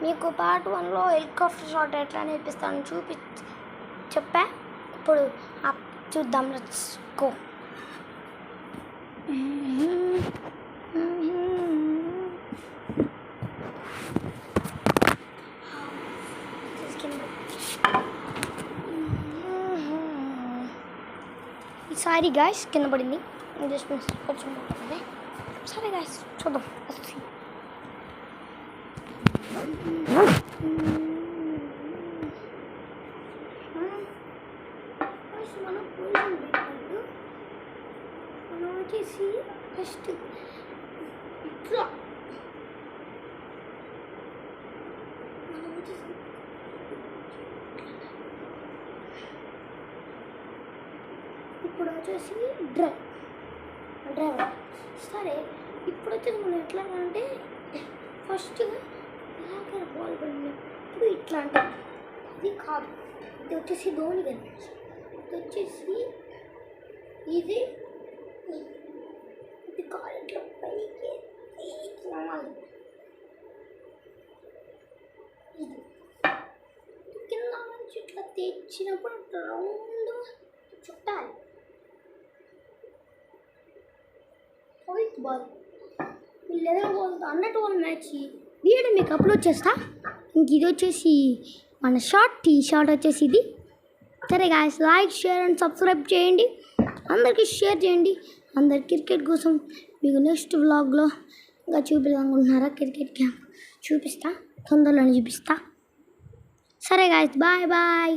మీకు part 1లో helicopter shot ఎట్లా నేర్పిస్తాను చెప్పా. ఇప్పుడు చూద్దాం, లెట్స్ గో. సారీ గాయస్, కింద పడింది. జస్ట్ కొంచెం ఉంటుంది. సరే గాయస్, చూద్దాం. మనం వచ్చేసి ఫస్ట్ ఇట్లా ఇప్పుడు వచ్చేసి డ్రైవర్. సరే, ఇప్పుడు వచ్చేసి మనం ఎట్లా అంటే ఫస్ట్ ఇలాగే బాల్ పడినప్పుడు ఇట్లా అంటే అది కాదు. ఇది వచ్చేసి ధోని గారి, ఇది వచ్చేసి ఇది కాదు, ఇట్లా పైకి రావాలి. ఇది కింద నుంచి ఇట్లా తెచ్చినప్పుడు ఇట్లా రౌండ్ చుట్టాలి. వైట్ బాల్ లెదర్ బాల్ అన్నట్టు వాళ్ళ మ్యాచ్ వీడియో మీకు అప్లోడ్ చేస్తా. ఇంక ఇది వచ్చేసి మన షార్ట్, ఈ షార్ట్ వచ్చేసి ఇది. సరే guys, like, share and subscribe చేయండి. అందరికీ షేర్ చేయండి. అందరు క్రికెట్ కోసం మీకు నెక్స్ట్ వ్లాగ్లో ఇంకా చూపిద్దామనుకుంటున్నారా? క్రికెట్ గేమ్ చూపిస్తా, తొందరలోనే చూపిస్తా. సరే గాయస్, బాయ్ బాయ్.